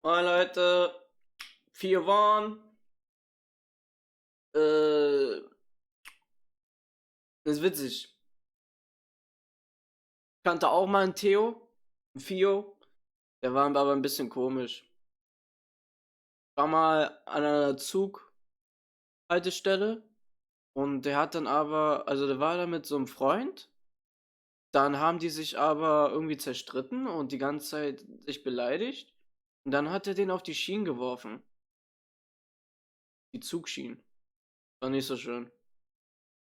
Moin Leute, 4 waren. Ist witzig. Ich kannte auch mal einen Theo, einen Theo. Der war aber ein bisschen komisch. War mal an einer Zughaltestelle und der hat dann aber, also der war da mit so einem Freund. Dann haben die sich aber irgendwie zerstritten und die ganze Zeit sich beleidigt. Und dann hat er den auf die Schienen geworfen. Die Zugschienen. War nicht so schön. Und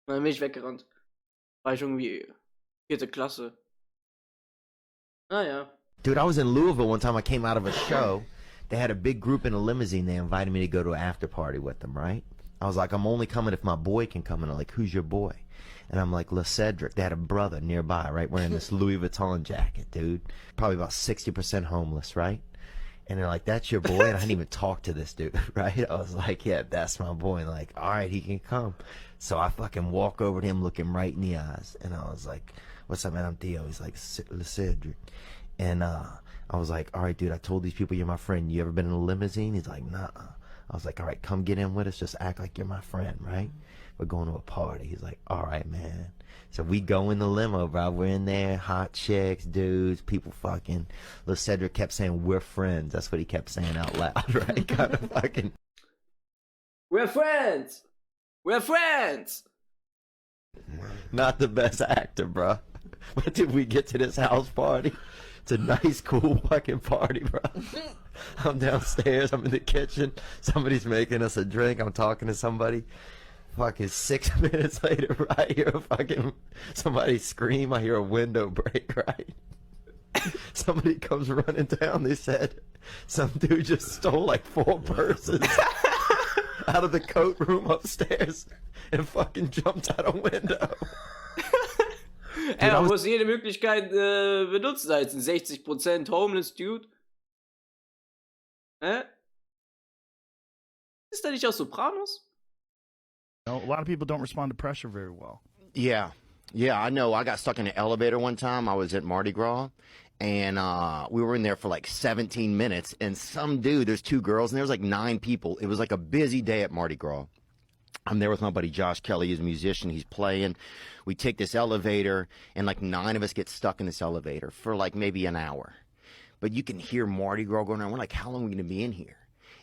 dann bin ich weggerannt. War ich irgendwie 4. Klasse. Naja. Dude, I was in Louisville one time. I came out of a show. They had a big group in a limousine. They invited me to go to an after party with them, right? I was like, I'm only coming if my boy can come. And they're like, who's your boy? And I'm like, LeCedric. They had a brother nearby, right? Wearing this Louis Vuitton jacket, dude. Probably about 60% homeless, right? And they're like, that's your boy? And I didn't even talk to this dude, right? I was like, yeah, that's my boy. And like, all right, he can come. So I fucking walk over to him, look him right in the eyes. And I was like, what's up, man? I'm Theo. He's like, LeCedric. And I was like, all right, dude, I told these people you're my friend. You ever been in a limousine? He's like, nah. I was like, all right, come get in with us. Just act like you're my friend, right? We're going to a party. He's like, all right, man. So we go in the limo, bro. We're in there, hot chicks, dudes, people fucking. Little Cedric kept saying, we're friends. That's what he kept saying out loud, right? Kind of fucking. We're friends! We're friends! Not the best actor, bro. But did we get to this house party? It's a nice, cool fucking party, bro. I'm downstairs. I'm in the kitchen. Somebody's making us a drink. I'm talking to somebody. Fucking 6 minutes later, I hear a fucking somebody scream. I hear a window break, right? Somebody comes running down. They said some dude just stole like 4 purses out of the coat room upstairs and fucking jumped out a window. Er muss jede Möglichkeit benutzen als ein 60% Homeless Dude. Hä? Ist der nicht aus Sopranos? No, a lot of people don't respond to pressure very well. Yeah. Yeah, I know. I got stuck in an elevator one time. I was at Mardi Gras, and we were in there for like 17 minutes, and some dude, there's 2 girls, and there was like 9 people. It was like a busy day at Mardi Gras. I'm there with my buddy Josh Kelly. He's a musician. He's playing. We take this elevator, and like 9 of us get stuck in this elevator for like maybe an hour. But you can hear Mardi Gras going on. We're like, how long are we going to be in here?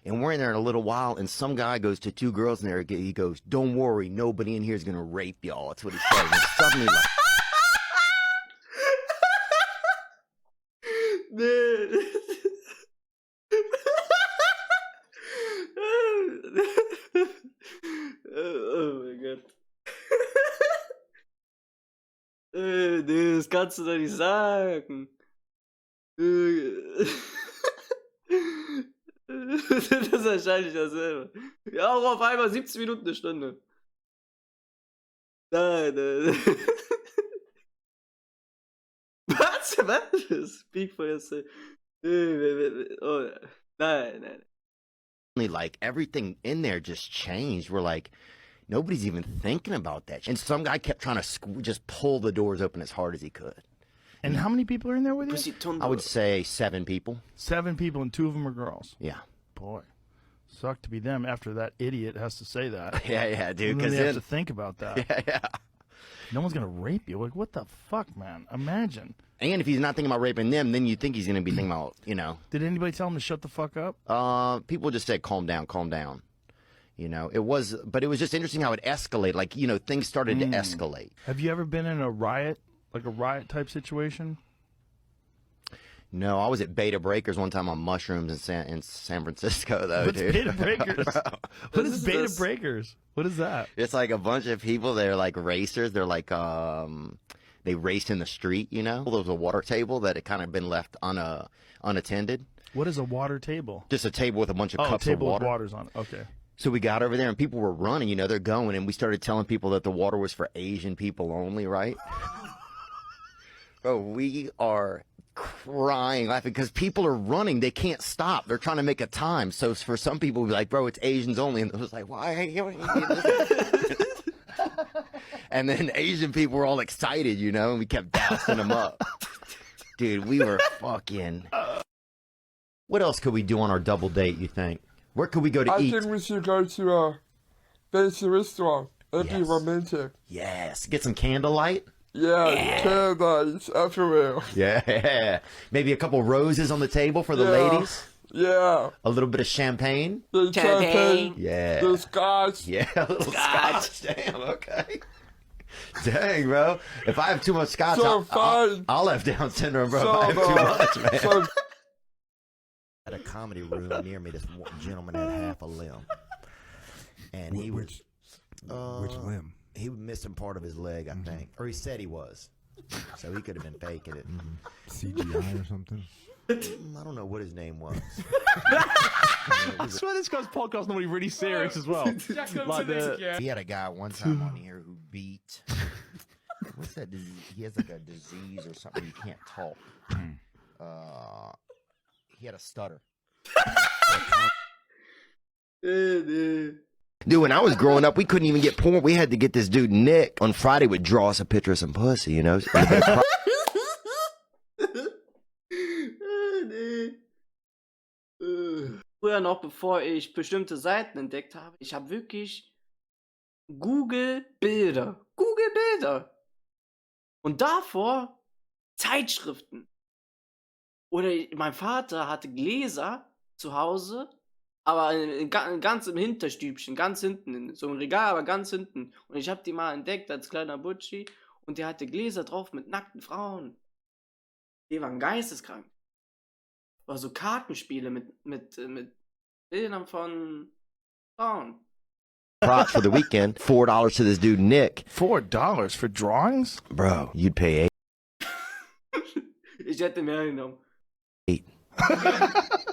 And we're in there in a little while, and some guy goes to 2 girls in there. He goes, don't worry, nobody in here is going to rape y'all. That's what he said. And suddenly, like, Oh mein Gott. Nee, das kannst du doch nicht sagen. Das ist wahrscheinlich dasselbe. Ja, auch auf einmal 17 Minuten eine Stunde. Nein, nein. Was? Was? Speak for yourself. Oh, nein, nein. like everything in there just changed. We're like, nobody's even thinking about that. And some guy kept trying to just pull the doors open as hard as he could. And how many people are in there with you? I would say 7 people. 7 people, and 2 of them are girls. Yeah. Boy, sucked to be them after that idiot has to say that. Yeah, dude. Because they have to think about that. Yeah. No one's gonna rape you. Like, what the fuck, man? Imagine. And if he's not thinking about raping them, then you think he's going to be thinking about, you know. Did anybody tell him to shut the fuck up? People just said, calm down, calm down. You know, it was just interesting how it escalated. Like, you know, things started to escalate. Have you ever been in a riot, like a riot type situation? No, I was at Beta Breakers one time on mushrooms in San Francisco, though, What's dude. Beta Breakers? What is Beta Breakers? What is that? It's like a bunch of people. They're like racers. They're like, they raced in the street, you know? There was a water table that had kind of been left unattended. What is a water table? Just a table with a bunch of cups of table water. with waters on it. Okay. So we got over there and people were running, you know, they're going, and we started telling people that the water was for Asian people only, right? Bro, we are crying, laughing, because people are running. They can't stop. They're trying to make a time. So for some people, we'll be like, bro, it's Asians only. And it was like, why? And then Asian people were all excited, you know, and we kept dousing them up. Dude, we were fucking... What else could we do on our double date, you think? Where could we go to I eat? think we should go to a fancy restaurant. It'd be Yes. romantic. Yes. Get some candlelight? Yeah, candles everywhere. Yeah. Maybe a couple roses on the table for the Yeah. ladies? Yeah. A little bit of champagne? The champagne. Yeah. The scotch. Yeah, a little scotch. Damn, okay. Dang, bro. If I have too much scotch, So fun. I'll have Down syndrome, bro. So, if I have too much, man. So At a comedy room near me, this gentleman had half a limb, and he was Which limb? he was missing part of his leg, I think, or he said he was. So he could have been faking it. CGI or something? I don't know what his name was. I swear this guy's podcast normally really serious as well. Like He had a guy one time on here who beat. What's that disease? He has like a disease or something. You can't talk. He had a stutter. Dude, when I was growing up, we couldn't even get porn. We had to get this dude, Nick, on Friday would draw us a picture of some pussy, you know? Früher noch, bevor ich bestimmte Seiten entdeckt habe, ich habe wirklich Google Bilder. Google Bilder. Und davor Zeitschriften. Oder mein Vater hatte Gläser zu Hause, aber ganz im Hinterstübchen, ganz hinten, so ein Regal, aber ganz hinten. Und ich habe die mal entdeckt als kleiner Butschi und der hatte Gläser drauf mit nackten Frauen. Die waren geisteskrank. War so Kartenspiele mit Bildern von Frauen. Props for the weekend. $4 to this dude, Nick. $4 for drawings? Bro, you'd pay Ich hätte mehr genommen. $8.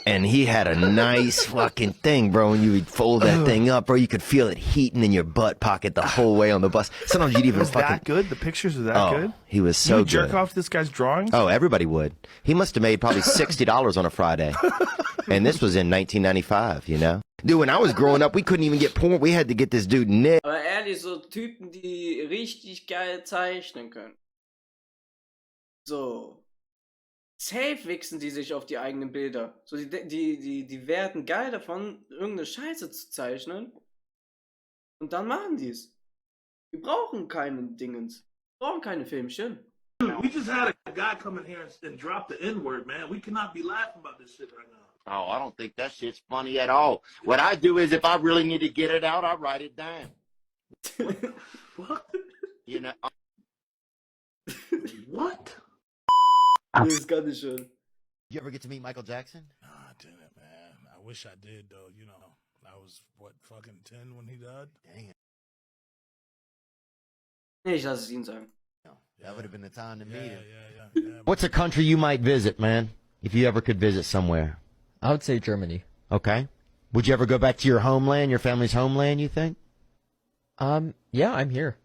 And he had a nice fucking thing, bro. And you would fold that thing up, bro. You could feel it heating in your butt pocket the whole way on the bus. Sometimes you'd even Was fucking... that good? The pictures are that Oh, good? he was You so would jerk good. off to this guy's drawings? Oh, everybody would. He must have made probably $60 on a Friday. And this was in 1995, you know? Dude, when I was growing up, we couldn't even get porn. We had to get this dude, Nick. Aber ehrlich, so Typen, die richtig geil zeichnen können. So. Safe wichsen die sich auf die eigenen Bilder. So, die werden geil davon, irgendeine Scheiße zu zeichnen. Und dann machen die es. Wir brauchen keine Dingens. Wir brauchen keine Filmchen. We just had a guy come in here and drop the N-word, man. We cannot be laughing about this shit right now. Oh, I don't think that shit's funny at all. What I do is if I really need to get it out, I write it down. What? You know, What? Das kann ich schon. Did you ever get to meet Michael Jackson? Nah, I didn't, man. I wish I did, though. You know, I was, what, fucking 10 when he died? Dang, Nee, ich lasse es ihn sagen. that would have been the time to meet Yeah, him. yeah. what's a country you might visit, man? If you ever could visit somewhere. I would say Germany. Okay. Would you ever go back to your homeland, your family's homeland, you think? Yeah, I'm here.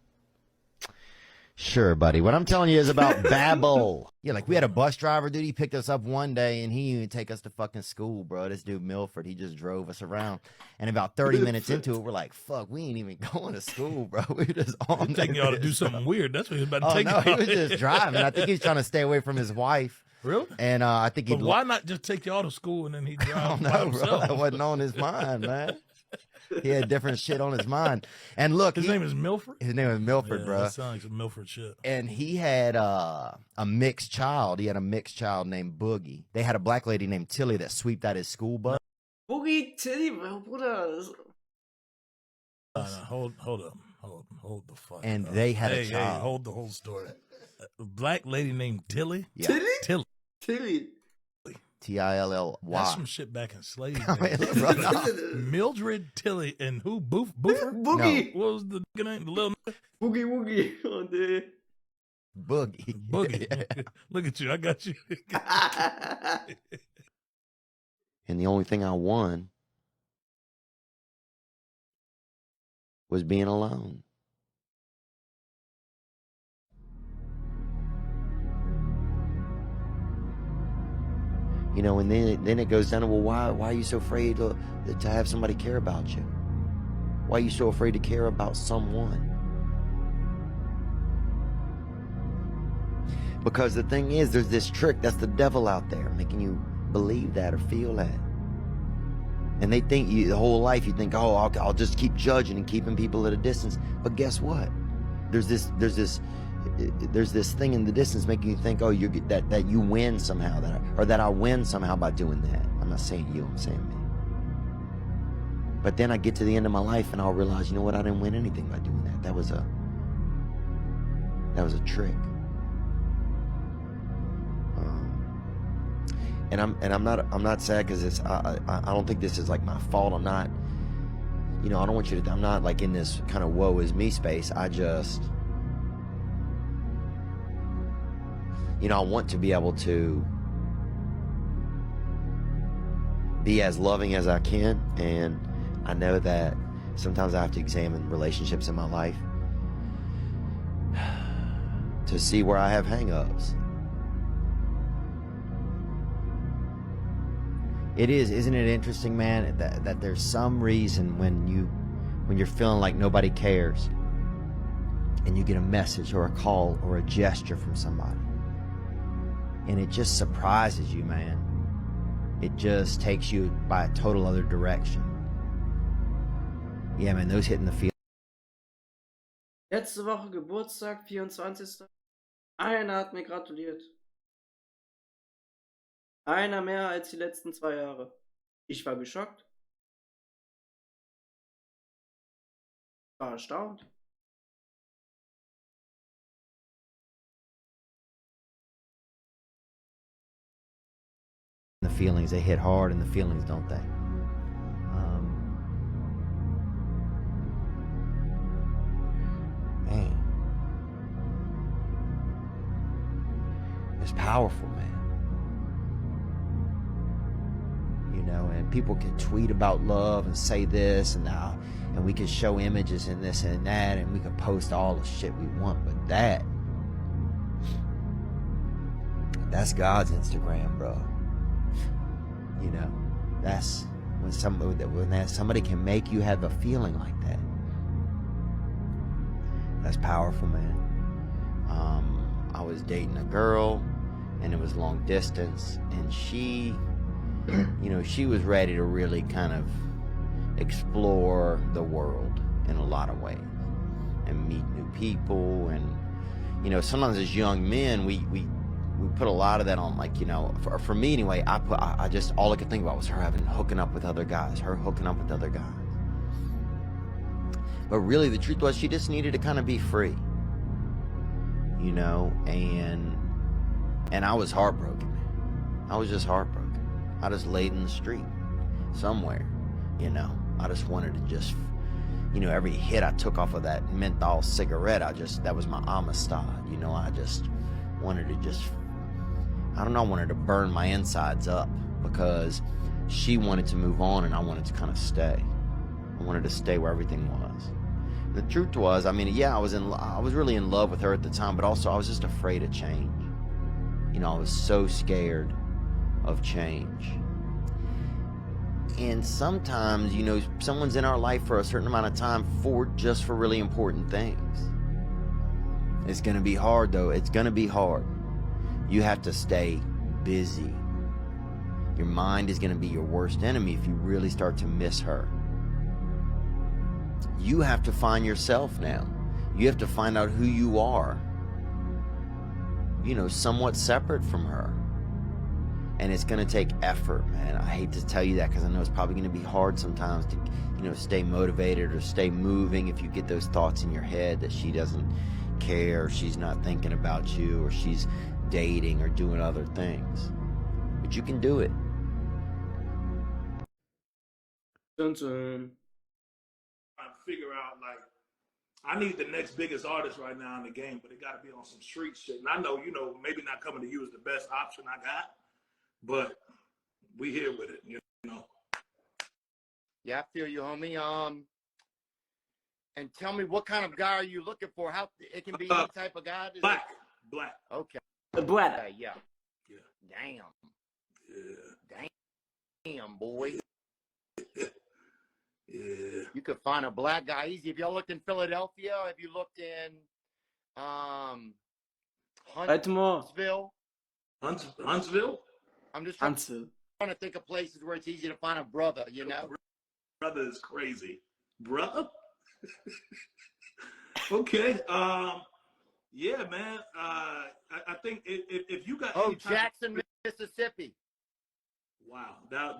Sure, buddy. What I'm telling you is about Babel. Yeah, like we had a bus driver, dude. He picked us up one day and he didn't even take us to fucking school, bro. This dude Milford, he just drove us around. And about 30 minutes into it, we're like, fuck, we ain't even going to school, bro. We were just on Taking that y'all to do bitch, something bro. weird. That's what he was about to Oh, take no, he y'all. was just driving. I think he was trying to stay away from his wife. Really? And I think he But why not just take y'all to school and then he I drive don't by know, bro. himself? That wasn't on his mind, man. He had different shit on his mind. And look, His name is Milford? his name was Milford, Yeah, bro. that sounds like some Milford shit. And he had a mixed child. He had a mixed child named Boogie. They had a black lady named Tilly that sweeped out his school bus. Boogie Tilly, Bruder. No, hold up. Hold the fuck And up. they had a Hey, child. hold the whole story. A black lady named Tilly? Yeah. Tilly? Tilly. Tilly. Tilly. That's some shit back in slavery. I mean, look, bro, no. Mildred Tilly and who? Boofer? Boogie. What was the nigga name? The little Boogie Woogie. Oh, nee. Boogie. Boogie. Look at you. I got you. And the only thing I won was being alone. You know, and then it goes down to, well, why are you so afraid to have somebody care about you? Why are you so afraid to care about someone? Because the thing is, there's this trick, that's the devil out there, making you believe that or feel that. And they think you, the whole life you think, oh, I'll just keep judging and keeping people at a distance. But guess what? There's this thing in the distance making you think, oh, that you win somehow, that I win somehow by doing that. I'm not saying you, I'm saying me. But then I get to the end of my life and I'll realize, you know what? I didn't win anything by doing that. That was a trick. And I'm not sad because it's I don't think this is like my fault. I'm not, you know, I don't want you to, I'm not like in this kind of woe is me space. I just, you know, I want to be able to be as loving as I can, and I know that sometimes I have to examine relationships in my life to see where I have hang-ups. It is, isn't it interesting, man, that there's some reason when you're feeling like nobody cares and you get a message or a call or a gesture from somebody, and it just surprises you, man. It just takes you by a total other direction. Yeah, man, those hitting the field. Letzte Woche Geburtstag, 24. Einer hat mir gratuliert. Einer mehr als die letzten 2 Jahre. Ich war geschockt. War erstaunt. The feelings, they hit hard in the feelings, don't they? Man. It's powerful, man. You know, and people can tweet about love and say this and now, and we can show images and this and that, and we can post all the shit we want, but that's God's Instagram, bro. You know, that's when somebody can make you have a feeling like that. That's powerful, man. I was dating a girl, and it was long distance, and she, you know, she was ready to really kind of explore the world in a lot of ways and meet new people. And, you know, sometimes as young men, we put a lot of that on, like, you know, for me anyway, I just, all I could think about was her hooking up with other guys. But really, the truth was, she just needed to kind of be free, you know, and I was heartbroken, man. I was just heartbroken. I just laid in the street somewhere, you know. I just wanted to just, you know, every hit I took off of that menthol cigarette, that was my Amistad, you know. I just wanted to I wanted to burn my insides up because she wanted to move on and I wanted to kind of stay. I wanted to stay where everything was. And the truth was, I mean, yeah, I was really in love with her at the time, but also I was just afraid of change. You know, I was so scared of change. And sometimes, you know, someone's in our life for a certain amount of time for really important things. It's gonna be hard, though. It's gonna be hard. You have to stay busy. Your mind is gonna be your worst enemy if you really start to miss her. You have to find yourself now. You have to find out who you are, you know, somewhat separate from her. And it's going to take effort, man. I hate to tell you that because I know it's probably going to be hard sometimes to, you know, stay motivated or stay moving if you get those thoughts in your head that she doesn't care, or she's not thinking about you, or she's dating or doing other things. But you can do it. Dun, dun. Trying to figure out, like, I need the next biggest artist right now in the game, but it got to be on some street shit. And I know, you know, maybe not coming to you is the best option I got, but we here with it, you know. Yeah, I feel you, homie. And tell me, what kind of guy are you looking for? How it can be any type of guy? Black. Okay. Black. Yeah. Damn. Yeah. Damn, boy. Yeah. You could find a black guy easy. If y'all looked in Philadelphia, if you looked in Baltimore. Huntsville. Huntsville? I'm just trying. Huntsville. to think of places where it's easy to find a brother, you know? Brother is crazy. Brother? Okay. Yeah, man. I think if you got Oh, any type Jackson, Mississippi. wow, now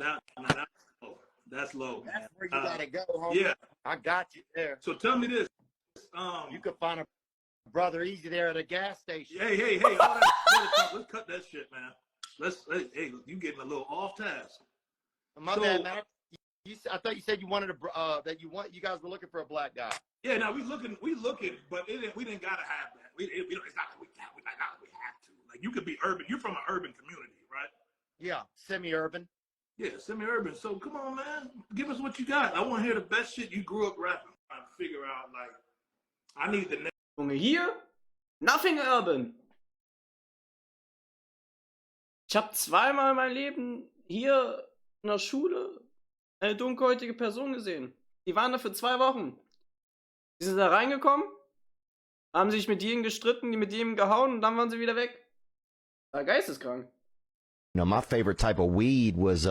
that's low. That's where you got to go, homie. Yeah. I got you there. So tell me this. You could find a brother easy there at a gas station. Hey, all that, let's cut that shit, man. Hey, you getting a little off task. My bad, man. I thought you said you wanted you guys were looking for a black guy. Yeah, now we looking, but we didn't gotta have that. It's not like we have to. Like you could be urban. You're from an urban community, right? Yeah, semi-urban. Yeah, semi-urban. So come on, man, give us what you got. I want to hear the best shit you grew up rapping. Trying to figure out, like, I need the next. Junge, hier? Nothing urban. Ich habe zweimal in meinem Leben hier in der Schule eine dunkelhäutige Person gesehen. Die waren da für 2 Wochen. Die sind da reingekommen, haben sich mit jedem gestritten, die mit jedem gehauen und dann waren sie wieder weg. War geisteskrank. You know, my favorite type of weed was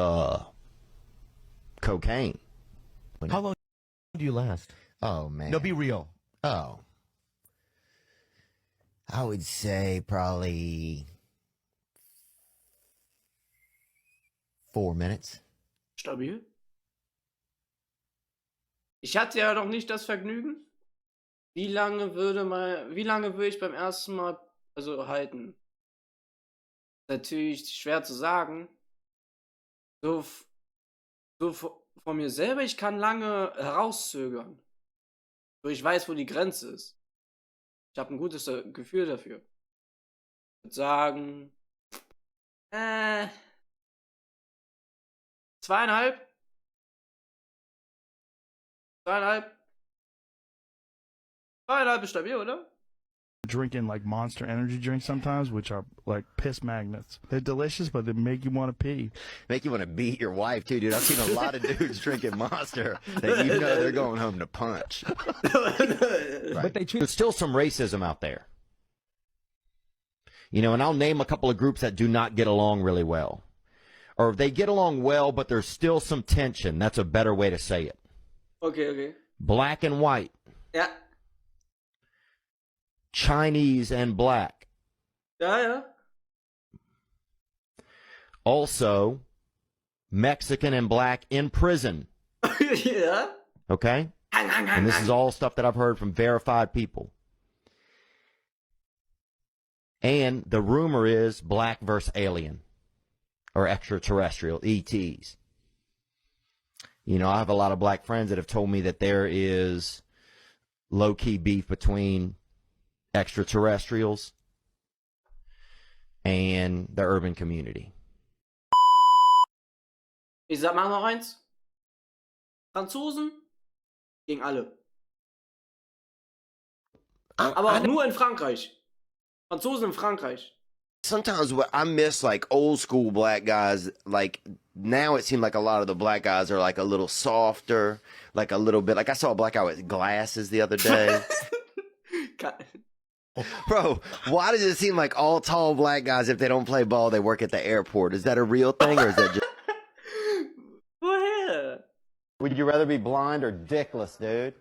cocaine. How long do you last? Oh man. No, be real. Oh. I would say probably 4 minutes. Stabil. Ich hatte ja noch nicht das Vergnügen. Wie lange würde ich beim ersten Mal halten? Natürlich schwer zu sagen. So von mir selber, ich kann lange herauszögern. So, ich weiß, wo die Grenze ist. Ich habe ein gutes Gefühl dafür. Ich würde sagen, 2,5. 2,5. 2,5 ist stabil, oder? Drinking like Monster energy drinks sometimes, which are like piss magnets. They're delicious, but they make you want to pee. Make you want to beat your wife too, dude. I've seen a lot of dudes drinking Monster that you know they're going home to punch. But There's still some racism out there. You know, and I'll name a couple of groups that do not get along really well. Or they get along well, but there's still some tension. That's a better way to say it. Okay. Black and white. Ja. Chinese and black. Ja. Also, Mexican and black in prison. Ja. Okay? And this is all stuff that I've heard from verified people. And the rumor is black versus alien or extraterrestrial, ETs. You know, I have a lot of black friends that have told me that there is low-key beef between extraterrestrials and the urban community. Ich sag mal noch eins. Franzosen gegen alle. Aber auch nur in Frankreich. Franzosen in Frankreich. Sometimes I miss like old school black guys. Like now it seems like a lot of the black guys are like a little softer, like a little bit. Like I saw a black guy with glasses the other day. Bro, why does it seem like all tall black guys, if they don't play ball, they work at the airport? Is that a real thing or is that just... Woher? Would you rather be blind or dickless, dude?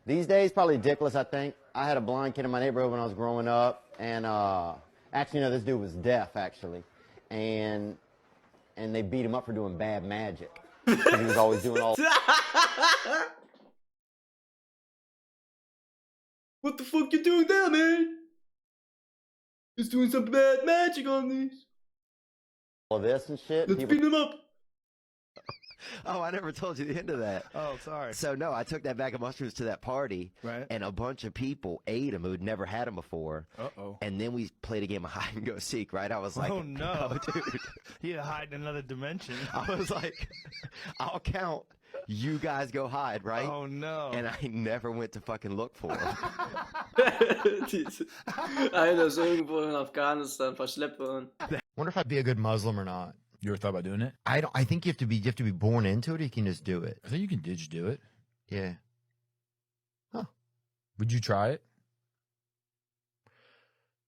These days, probably dickless, I think. I had a blind kid in my neighborhood when I was growing up. And actually, no, this dude was deaf, actually. And they beat him up for doing bad magic. Because he was always doing all... What the fuck you doing there, man? He's doing some bad magic on these. all this and shit. Let's beat him up. Oh, I never told you the end of that. Oh, sorry. So, no, I took that bag of mushrooms to that party, Right. and a bunch of people ate them who'd never had them before. Uh-oh. And then we played a game of hide and go seek, right? I was like, Oh, no. oh, dude. You hide in another dimension. I was like, I'll count. You guys go hide, right? Oh, no. And I never went to fucking look for them. Einer ist irgendwo in Afghanistan verschleppt worden. Wonder if I'd be a good Muslim or not. You ever thought about doing it? I think you have to be born into it, or you can just do it. I think you can just do it. Yeah. Would you try it?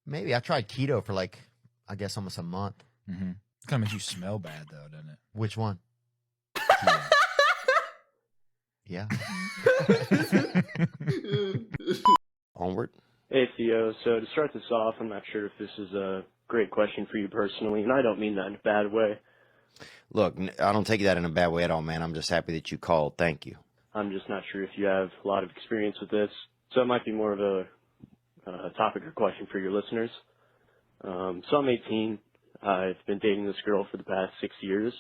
Maybe. I tried keto for like, I guess almost a month. Mm-hmm. Kind of makes you smell bad, though, doesn't it? Which one? Yeah. Onward. Hey, Theo. So to start this off, I'm not sure if this is a great question for you personally, and I don't mean that in a bad way. Look, I don't take that in a bad way at all, man. I'm just happy that you called. Thank you. I'm just not sure if you have a lot of experience with this, so it might be more of a topic or question for your listeners. So I'm 18. I've been dating this girl for the past 6 years.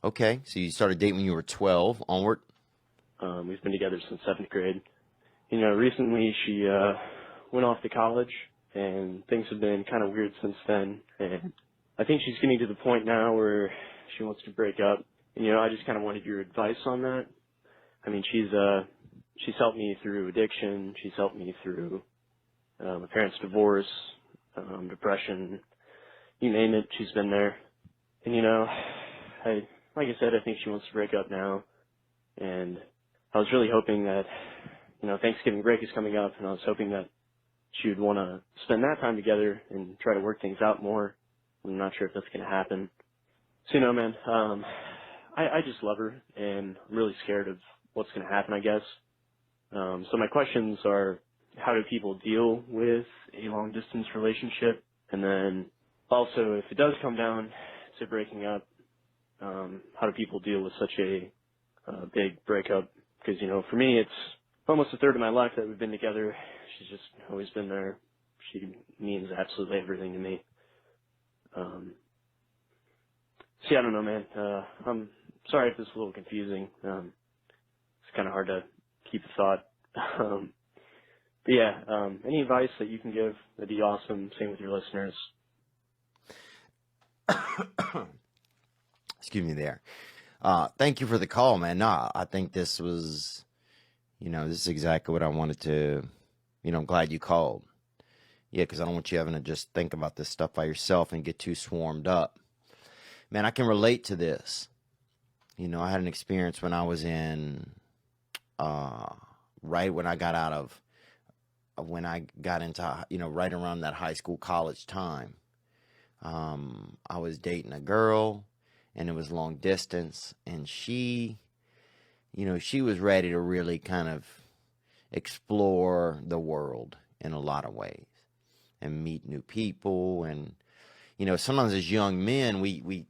Okay, so you started dating when you were 12. Onward. We've been together since 7th grade. You know, recently she went off to college, and things have been kind of weird since then. And I think she's getting to the point now where she wants to break up. And, you know, I just kind of wanted your advice on that. I mean, she's helped me through addiction. She's helped me through my parents' divorce, depression, you name it. She's been there. And, you know, like I said, I think she wants to break up now. And I was really hoping that, you know, Thanksgiving break is coming up, and I was hoping that she would want to spend that time together and try to work things out more. I'm not sure if that's going to happen. So, you know, man, I just love her, and I'm really scared of what's going to happen, I guess. So my questions are, how do people deal with a long-distance relationship? And then also, if it does come down to breaking up, how do people deal with such a big breakup? Because, you know, for me, it's almost a third of my life that we've been together. She's just always been there. She means absolutely everything to me. See, I don't know, man. I'm sorry if this is a little confusing. It's kind of hard to keep a thought. But yeah, any advice that you can give, that'd be awesome. Same with your listeners. Excuse me there. Thank you for the call, man. No, I think this was, you know, this is exactly what I wanted to, you know, I'm glad you called. Yeah, because I don't want you having to just think about this stuff by yourself and get too swarmed up. Man, I can relate to this. You know, I had an experience when I was in, right when I got out of, when I got into, you know, right around that high school, college time. I was dating a girl, and it was long distance, and she, you know, she was ready to really kind of explore the world in a lot of ways and meet new people. And, you know, sometimes as young men, we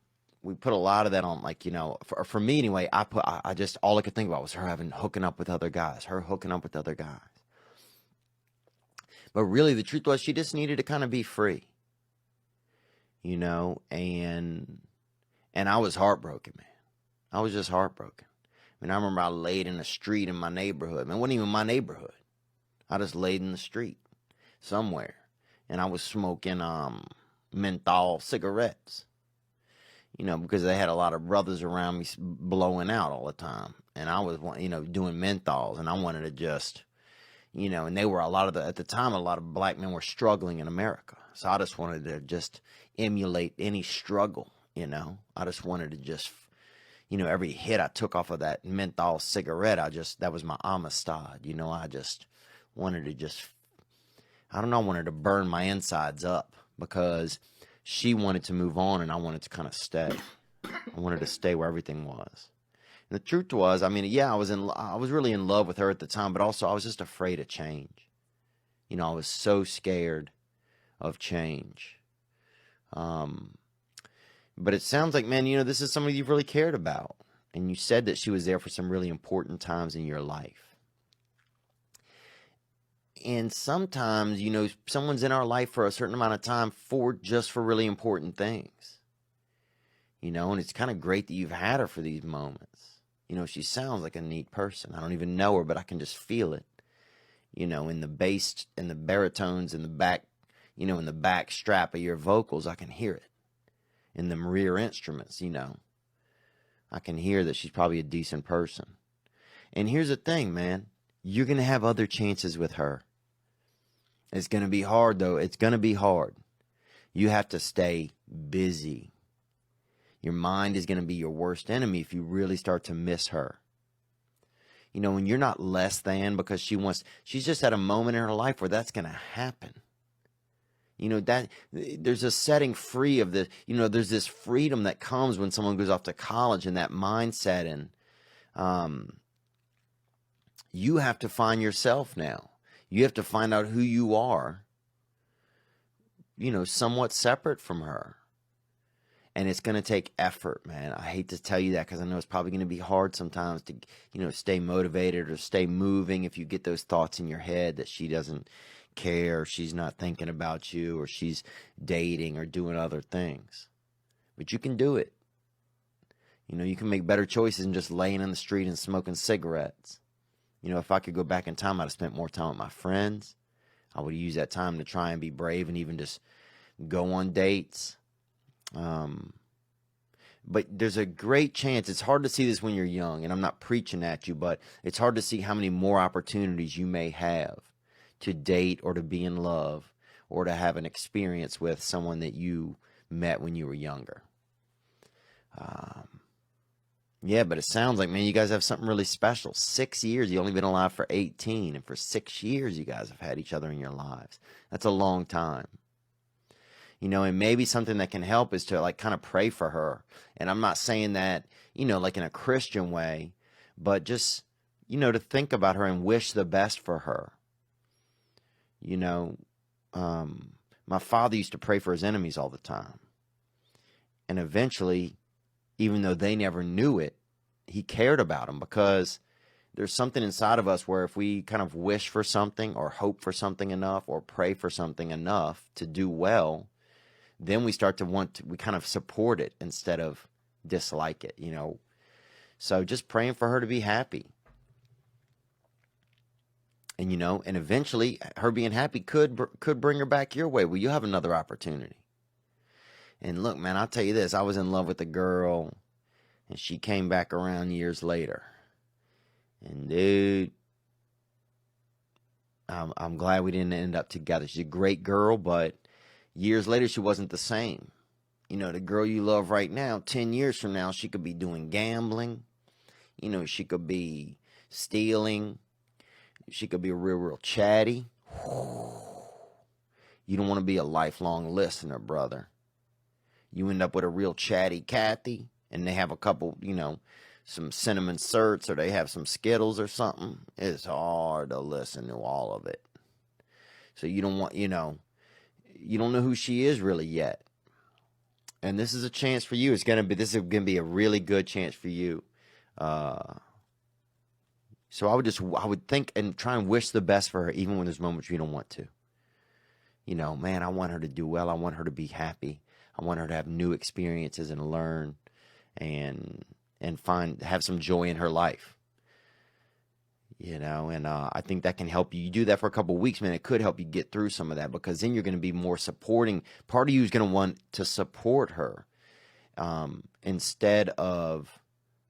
put a lot of that on, like, you know, for me anyway, I just, all I could think about was her hooking up with other guys. But really, the truth was, she just needed to kind of be free, you know, and I was heartbroken, man. I was just heartbroken. I mean, I remember I laid in the street in my neighborhood. Man, it wasn't even my neighborhood. I just laid in the street somewhere, and I was smoking menthol cigarettes, you know, because they had a lot of brothers around me blowing out all the time, and I was, you know, doing menthols, and I wanted to just, you know, and they were at the time, a lot of black men were struggling in America. So I just wanted to just emulate any struggle, you know. I just wanted to just, you know, every hit I took off of that menthol cigarette, that was my Amistad, you know. I just wanted to I wanted to burn my insides up, because she wanted to move on and I wanted to kind of stay. I wanted to stay where everything was. And the truth was, I mean, yeah, I was really in love with her at the time, but also I was just afraid of change. You know, I was so scared of change. But it sounds like, man, you know, this is somebody you've really cared about. And you said that she was there for some really important times in your life. And sometimes, you know, someone's in our life for a certain amount of time for really important things. You know, and it's kind of great that you've had her for these moments. You know, she sounds like a neat person. I don't even know her, but I can just feel it. You know, in the bass and the baritones in the back, you know, in the back strap of your vocals, I can hear it. In the rear instruments, you know, I can hear that she's probably a decent person. And here's the thing, man. You're going to have other chances with her. It's going to be hard, though. It's going to be hard. You have to stay busy. Your mind is going to be your worst enemy if you really start to miss her. You know, and you're not less than because she's just at a moment in her life where that's going to happen. You know, that there's a setting free of the, you know, there's this freedom that comes when someone goes off to college and that mindset. And you have to find yourself now. You have to find out who you are, you know, somewhat separate from her. And it's going to take effort, man. I hate to tell you that because I know it's probably going to be hard sometimes to, you know, stay motivated or stay moving if you get those thoughts in your head that she doesn't care, she's not thinking about you, or she's dating or doing other things. But you can do it. You know, you can make better choices than just laying in the street and smoking cigarettes. You know, if I could go back in time, I'd have spent more time with my friends. I would use that time to try and be brave and even just go on dates. But there's a great chance, it's hard to see this when you're young, and I'm not preaching at you, but it's hard to see how many more opportunities you may have to date or to be in love or to have an experience with someone that you met when you were younger. Yeah, but it sounds like, man, you guys have something really special. 6 years, you only been alive for 18, and for 6 years you guys have had each other in your lives. That's a long time. You know, and maybe something that can help is to like kind of pray for her. And I'm not saying that, you know, like in a Christian way, but just, you know, to think about her and wish the best for her. You know, my father used to pray for his enemies all the time. And eventually, even though they never knew it, he cared about them, because there's something inside of us where if we kind of wish for something or hope for something enough or pray for something enough to do well, then we start to we kind of support it instead of dislike it, you know. So just praying for her to be happy. And, you know, and eventually her being happy could bring her back your way. Well, you'll have another opportunity. And look, man, I'll tell you this. I was in love with a girl, and she came back around years later. And, dude, I'm glad we didn't end up together. She's a great girl, but years later, she wasn't the same. You know, the girl you love right now, 10 years from now, she could be doing gambling. You know, she could be stealing. She could be real chatty. You don't want to be a lifelong listener, brother. You end up with a real chatty Kathy, and they have a couple, you know, some cinnamon certs, or they have some Skittles or something. It's hard to listen to all of it. So you don't want, you know, you don't know who she is really yet. And this is a chance for you. This is going to be a really good chance for you. So I would think and try and wish the best for her, even when there's moments you don't want to. You know, man, I want her to do well. I want her to be happy. I want her to have new experiences and learn and have some joy in her life. You know, and I think that can help you. You do that for a couple of weeks, man, it could help you get through some of that, because then you're going to be more supporting. Part of you is going to want to support her instead of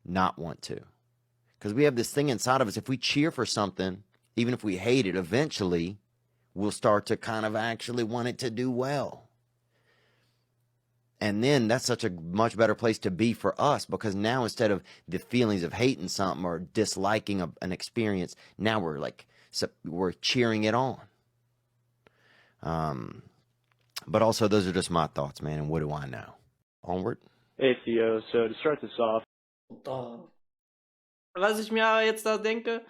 not want to. Because we have this thing inside of us, if we cheer for something, even if we hate it, eventually we'll start to kind of actually want it to do well. And then that's such a much better place to be for us, because now instead of the feelings of hating something or disliking an experience, now we're cheering it on. But also, those are just my thoughts, man, and what do I know? Onward. Hey Theo, so to start this off. Was ich mir aber jetzt da denke,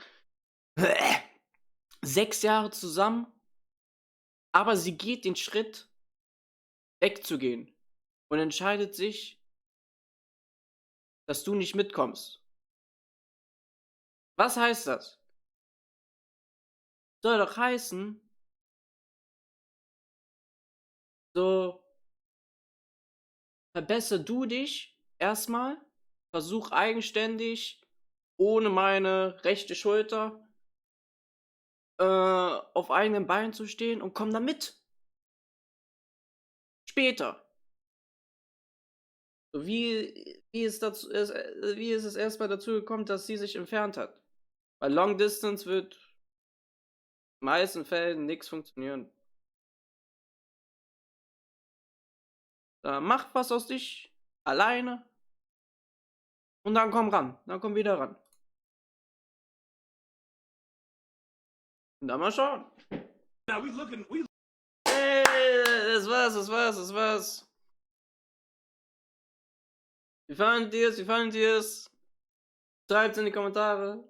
6 Jahre zusammen, aber sie geht den Schritt, wegzugehen und entscheidet sich, dass du nicht mitkommst. Was heißt das? Soll doch heißen, so, verbessere du dich erstmal, versuch eigenständig, ohne meine rechte Schulter, auf eigenen Beinen zu stehen, und komm da mit. Später. So, wie ist es erstmal dazu gekommen, dass sie sich entfernt hat? Bei Long Distance wird in den meisten Fällen nichts funktionieren. Mach was aus dich alleine und dann komm ran. Dann komm wieder ran. Und dann mal schauen. Now we looking. Hey! Das war's. Wie fandet ihr's? Schreibt's in die Kommentare.